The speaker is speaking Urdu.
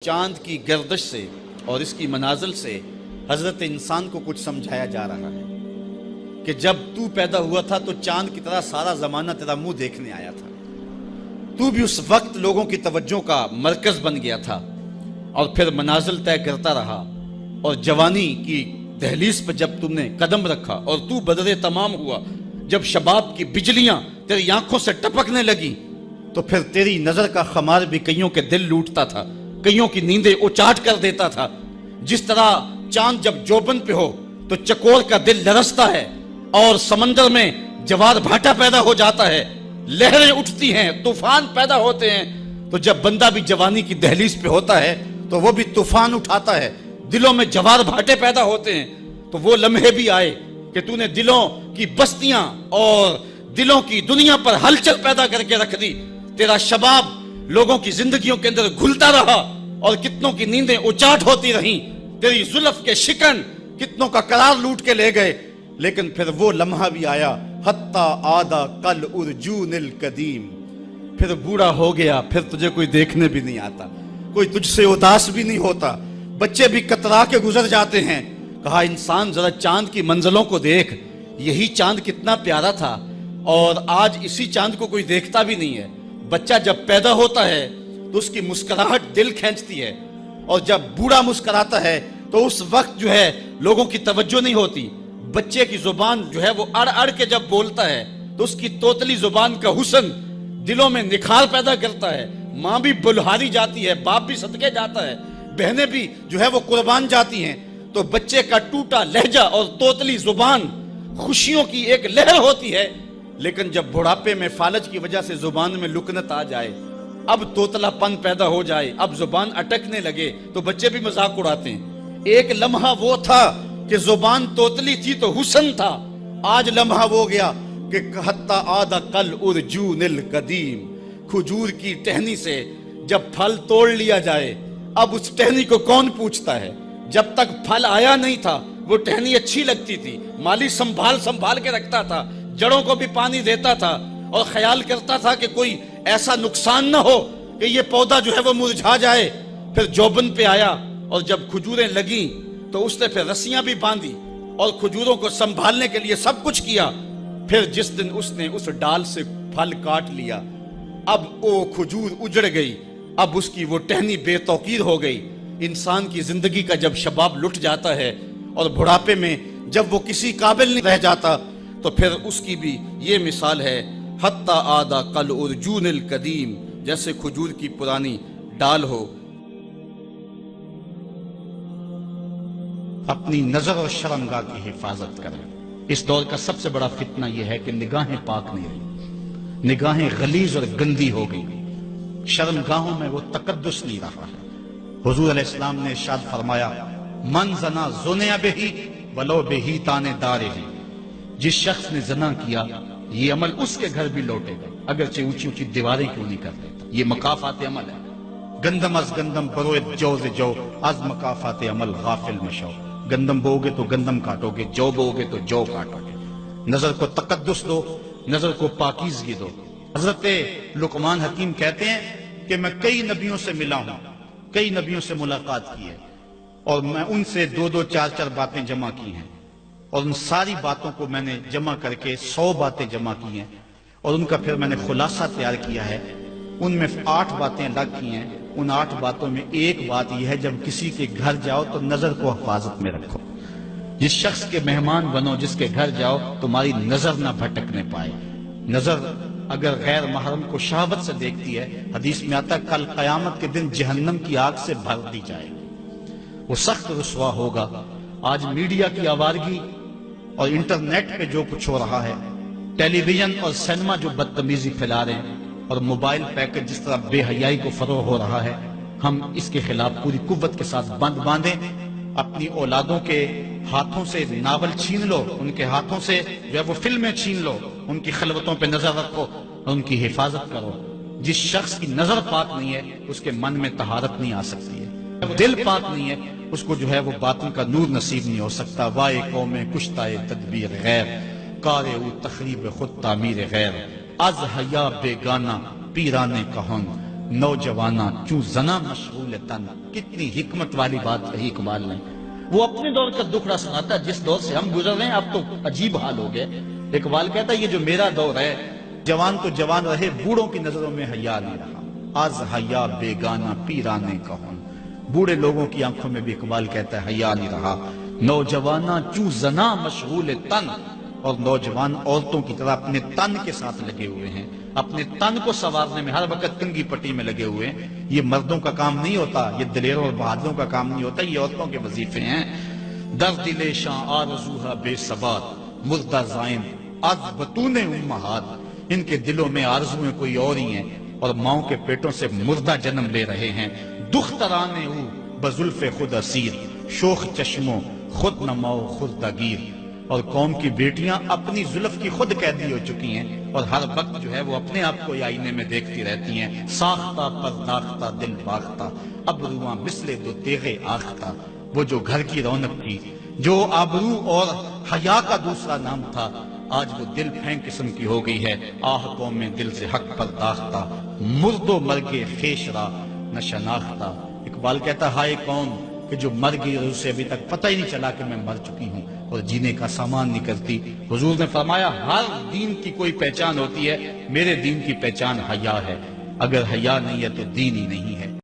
چاند کی گردش سے اور اس کی منازل سے حضرت انسان کو کچھ سمجھایا جا رہا ہے کہ جب تو پیدا ہوا تھا تو چاند کی طرح سارا زمانہ تیرا منہ دیکھنے آیا تھا، تو بھی اس وقت لوگوں کی توجہ کا مرکز بن گیا تھا، اور پھر منازل طے کرتا رہا، اور جوانی کی دہلیز پہ جب تم نے قدم رکھا اور تو بدر تمام ہوا، جب شباب کی بجلیاں تیری آنکھوں سے ٹپکنے لگی، تو پھر تیری نظر کا خمار بھی کئیوں کے دل لوٹتا تھا، کئیوں کی نیندیں اچاٹ کر دیتا تھا۔ جس طرح چاند جب جوبن پہ ہو تو چکور کا دل لرزتا ہے، اور سمندر میں جوار بھاٹا پیدا ہو جاتا ہے، لہریں اٹھتی ہیں، طوفان پیدا ہوتے ہیں، تو جب بندہ بھی جوانی کی دہلیز پہ ہوتا ہے تو وہ بھی طوفان اٹھاتا ہے، دلوں میں جوار بھاٹے پیدا ہوتے ہیں۔ تو وہ لمحے بھی آئے کہ تو نے دلوں کی بستیاں اور دلوں کی دنیا پر ہلچل پیدا کر کے رکھ دی۔ تیرا شباب لوگوں کی زندگیوں کے اندر گھلتا رہا، اور کتنوں کی نیندیں اچاٹ ہوتی رہیں، تیری زلف کے شکن کتنوں کا قرار لوٹ کے لے گئے۔ لیکن پھر وہ لمحہ بھی آیا، حتی آدھا کل ارجون القدیم، پھر بوڑھا ہو گیا، پھر تجھے کوئی دیکھنے بھی نہیں آتا، کوئی تجھ سے اداس بھی نہیں ہوتا، بچے بھی کترا کے گزر جاتے ہیں۔ کہا انسان ذرا چاند کی منزلوں کو دیکھ، یہی چاند کتنا پیارا تھا، اور آج اسی چاند کو کوئی دیکھتا بھی نہیں ہے۔ بچہ جب پیدا ہوتا ہے تو اس کی مسکراہٹ دل کھینچتی ہے، اور جب بوڑھا مسکراتا ہے تو اس وقت جو ہے لوگوں کی توجہ نہیں ہوتی۔ بچے کی زبان جو ہے وہ اڑ اڑ کے جب بولتا ہے تو اس کی توتلی زبان کا حسن دلوں میں نکھار پیدا کرتا ہے۔ ماں بھی بلہاری جاتی ہے، باپ بھی صدقے جاتا ہے، بہنیں بھی جو ہے وہ قربان جاتی ہیں۔ تو بچے کا ٹوٹا لہجہ اور توتلی زبان خوشیوں کی ایک لہر ہوتی ہے، لیکن جب بڑھاپے میں فالج کی وجہ سے زبان میں لکنت آ جائے، اب توتلا پن پیدا ہو جائے، اب زبان اٹکنے لگے، تو بچے بھی مذاق اڑاتے ہیں۔ ایک لمحہ وہ تھا کہ زبان توتلی تھی تو حسن تھا، آج لمحہ وہ گیا کہ حتی آدھا کل ارجون القدیم، کھجور کی ٹہنی سے جب پھل توڑ لیا جائے، اب اس ٹہنی کو کون پوچھتا ہے؟ جب تک پھل آیا نہیں تھا وہ ٹہنی اچھی لگتی تھی، مالی سنبھال کے رکھتا تھا، جڑوں کو بھی پانی دیتا تھا، اور خیال کرتا تھا کہ کوئی ایسا نقصان نہ ہو کہ یہ پودا جو ہے وہ مرجھا جائے۔ پھر جوبن پہ آیا، اور جب کھجوریں لگیں تو اس نے پھر رسیاں بھی باندھی اور کھجوروں کو سنبھالنے کے لیے سب کچھ کیا۔ پھر جس دن اس نے اس ڈال سے پھل کاٹ لیا، اب وہ کھجور اجڑ گئی، اب اس کی وہ ٹہنی بے توقیر ہو گئی۔ انسان کی زندگی کا جب شباب لٹ جاتا ہے اور بڑھاپے میں جب وہ کسی قابل نہیں رہ جاتا، تو پھر اس کی بھی یہ مثال ہے، حتی آدھا کل ارجون القدیم، جیسے کھجور کی پرانی ڈال ہو۔ اپنی نظر اور شرمگاہ کی حفاظت کریں۔ اس دور کا سب سے بڑا فتنہ یہ ہے کہ نگاہیں پاک نہیں رہی، نگاہیں غلیظ اور گندی ہو گئی، شرمگاہوں میں وہ تقدس نہیں رہا ہے۔ حضور علیہ السلام نے ارشاد فرمایا، من زنا زنیا بہی ولو بہی تانے دارے ہی، جس شخص نے زنا کیا یہ عمل اس کے گھر بھی لوٹے گا، اگرچہ اونچی اونچی دیواریں کیوں نہیں کر دیتا۔ یہ مکافات عمل ہے۔ گندم از گندم بروئے جو جو از مکافات عمل غافل مشو، گندم بو گے تو گندم کاٹو گے، جو بو گے تو جو کاٹو گے۔ نظر کو تقدس دو، نظر کو پاکیزگی دو۔ حضرت لقمان حکیم کہتے ہیں کہ میں کئی نبیوں سے ملا ہوں، کئی نبیوں سے ملاقات کی ہے، اور میں ان سے 2 4 باتیں جمع کی ہیں، اور ان ساری باتوں کو میں نے جمع کر کے 100 باتیں جمع کی ہیں، اور ان کا پھر میں نے خلاصہ تیار کیا ہے۔ ان میں 8 باتیں الگ کی ہیں۔ ان 8 باتوں میں ایک بات یہ ہے، جب کسی کے گھر جاؤ تو نظر کو حفاظت میں رکھو۔ جس شخص کے مہمان بنو، جس کے گھر جاؤ، تمہاری نظر نہ بھٹکنے پائے۔ نظر اگر غیر محرم کو شہوت سے دیکھتی ہے، حدیث میں آتا ہے کل قیامت کے دن جہنم کی آگ سے بھر دی جائے گی، وہ سخت رسوا ہوگا۔ آج میڈیا کی آوارگی اور انٹرنیٹ پہ جو کچھ ہو رہا ہے، ٹیلی ویژن اور سینما جو بدتمیزی پھیلا رہے ہیں، اور موبائل پیکج جس طرح بے حیائی کو فروغ ہو رہا ہے، ہم اس کے خلاف پوری قوت کے ساتھ بند باندھیں۔ اپنی اولادوں کے ہاتھوں سے ناول چھین لو، ان کے ہاتھوں سے جو ہے وہ فلمیں چھین لو، ان کی خلوتوں پہ نظر رکھو اور ان کی حفاظت کرو۔ جس شخص کی نظر پاک نہیں ہے اس کے من میں طہارت نہیں آ سکتی ہے، دل پاک نہیں ہے اس کو جو ہے وہ باطن کا نور نصیب نہیں ہو سکتا۔ وائے قوم کشتائے تدبیر غیر، کارے او تخریب خود تعمیر غیر، از حیا بیگانہ پیرانے کہن، نوجوانا چوں زنا مشغول تن. کتنی حکمت والی بات کہی اقبال نے. وہ اپنے دور کا دکھڑا سناتا ہے جس دور سے ہم گزر رہے ہیں. اب تو عجیب حال ہو گئے. اقبال کہتا ہے یہ جو میرا دور ہے، جوان تو جوان رہے، بوڑھوں کی نظروں میں حیا نہیں رہا. آز حیا بیگانہ پیرانے کہن. بوڑھے لوگوں کی آنکھوں میں بھی اقبال کہتا ہے حیا نہیں رہا. نوجوانہ چوں زنا مشغول تن. اور نوجوان عورتوں کی طرح اپنے تن کے ساتھ لگے ہوئے ہیں، اپنے تن کو سنوارنے میں ہر وقت کنگھی پٹی میں لگے ہوئے ہیں. یہ مردوں کا کام نہیں ہوتا، یہ دلیروں اور بہادروں کا کام نہیں ہوتا، یہ عورتوں کے وظیفے ہیں. در دل شاں آرزوہا بے ثبات مردہ زائن از بطون امہات. ان کے دلوں میں آرزویں کوئی اور ہی ہیں اور ماؤں کے پیٹوں سے مردہ جنم لے رہے ہیں. دخترانے او بزلف خود اسیر شوخ چشموں خود نماؤ خردہ گیر. اور قوم کی بیٹیاں اپنی زلف کی خود قیدی ہو چکی ہیں اور ہر وقت جو ہے وہ اپنے آپ کو آئینے میں دیکھتی رہتی ہیں. ساختہ پرداختہ دل باختہ ابروان مثل دو تیغے آختہ. وہ جو گھر کی رونق تھی، جو آبرو اور حیا کا دوسرا نام تھا، آج وہ دل پھینک قسم کی ہو گئی ہے. آہ قوم میں دل سے حق پرداختہ مرد و مرگے خیش را نہ شناختہ. اقبال کہتا ہائے قوم کہ جو مر گئی اور اسے ابھی تک پتہ ہی نہیں چلا کہ میں مر چکی ہوں اور جینے کا سامان نہیں کرتی. حضور نے فرمایا ہر دین کی کوئی پہچان ہوتی ہے، میرے دین کی پہچان حیا ہے. اگر حیا نہیں ہے تو دین ہی نہیں ہے.